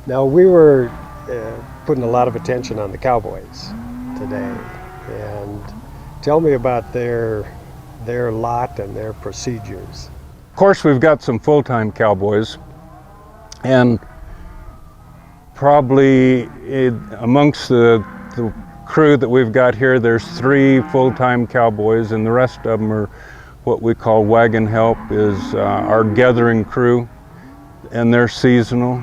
Now we were putting a lot of attention on the Cowboys today, and tell me about their lot and their procedures. Of course, we've got some full-time cowboys, and probably amongst the crew that we've got here, there's 3 full-time cowboys, and the rest of them are what we call wagon help, is our gathering crew, and they're seasonal,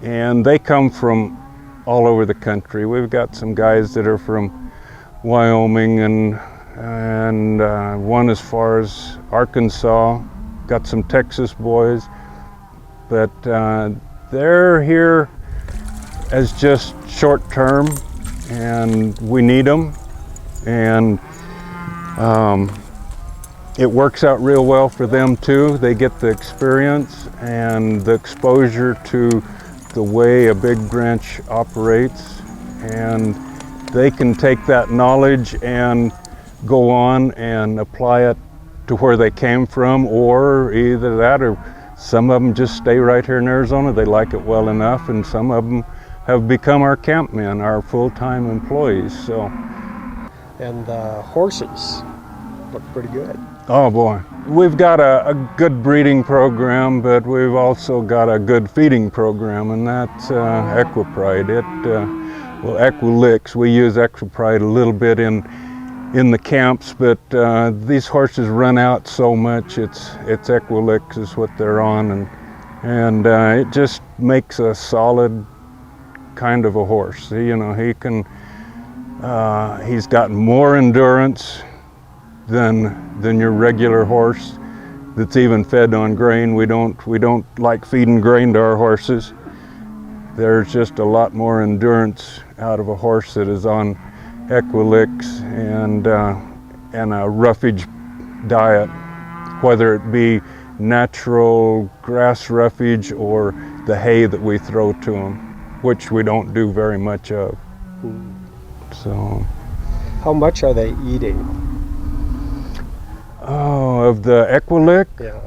and they come from all over the country. We've got some guys that are from Wyoming and one as far as Arkansas, got some Texas boys, but they're here as just short term, and we need them, and it works out real well for them too. They get the experience and the exposure to the way a big ranch operates, and they can take that knowledge and go on and apply it to where they came from, or either that or some of them just stay right here in Arizona. They like it well enough, and some of them have become our campmen, our full-time employees. So, And the horses look pretty good. oh boy, we've got a good breeding program, but we've also got a good feeding program, and that's Equipride. Well, Equilix, we use Equipride a little bit in the camps, but these horses run out so much. It's Equilix is what they're on, and it just makes a solid kind of a horse. You know, he can. He's got more endurance than your regular horse that's even fed on grain. We don't like feeding grain to our horses. There's just a lot more endurance out of a horse that is on Equilix and a roughage diet, whether it be natural grass roughage or the hay that we throw to them, which we don't do very much of. So, How much are they eating? oh, of the Equilix, Yeah.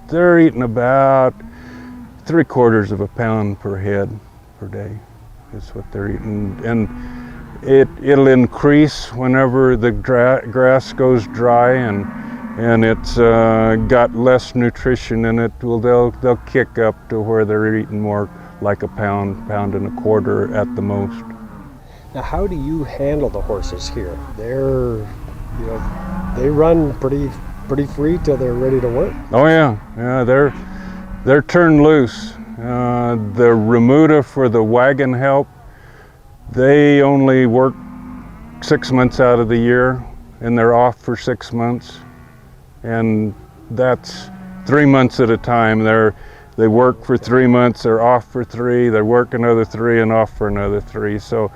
they're eating about 3/4 of a pound per head per day. Is what they're eating, and it'll increase whenever the grass goes dry and it's got less nutrition in it. Well, they'll kick up to where they're eating more like a pound and a quarter at the most. Now, how do you handle the horses here? They run pretty free till they're ready to work. Oh yeah, they're turned loose. The remuda for the wagon help, they only work 6 months out of the year, and they're off for 6 months, and that's 3 months at a time. They work for 3 months, they're off for 3, they work another 3 and off for another 3. So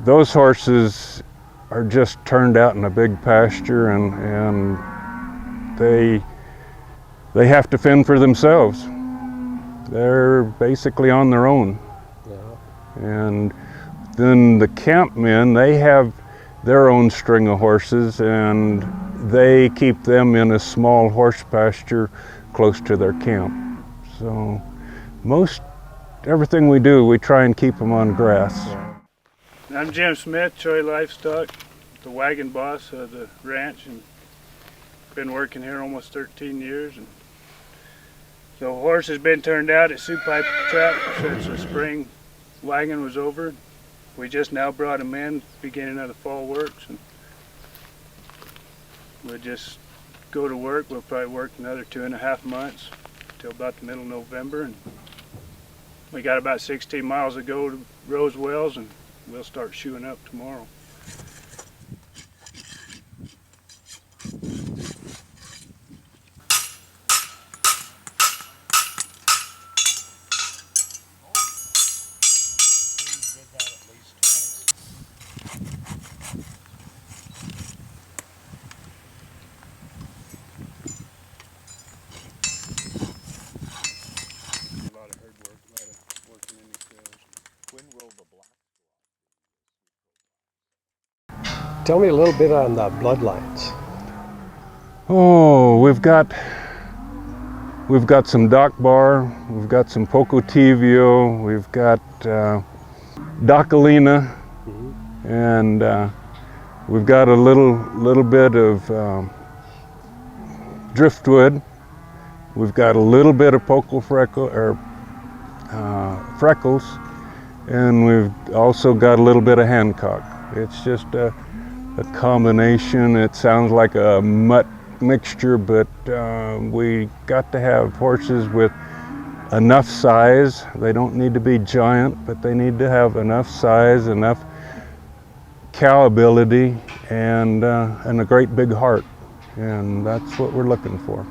those horses are just turned out in a big pasture, and they have to fend for themselves. They're basically on their own. Yeah. And then the campmen, they have their own string of horses, and they keep them in a small horse pasture close to their camp. So everything we do, we try and keep them on grass. I'm Jim Smith, Troy Livestock, the wagon boss of the ranch, and been working here almost 13 years. And the horse has been turned out at Supine Trap since the spring wagon was over. We just now brought him in, beginning of the fall works, and we'll just go to work. We'll probably work another 2.5 months till about the middle of November, and we got about 16 miles to go to Rosewells, and we'll start shoeing up tomorrow. Tell me a little bit on the bloodlines. Oh, we've got We've got some Doc Bar, we've got some Pocotivio, we've got Docalina, and we've got a little bit of driftwood. We've got a little bit of freckles, and we've also got a little bit of Hancock. It's just a combination. It sounds like a mutt mixture, but we got to have horses with enough size. They don't need to be giant, but they need to have enough size, enough cow ability, and a great big heart. And that's what we're looking for.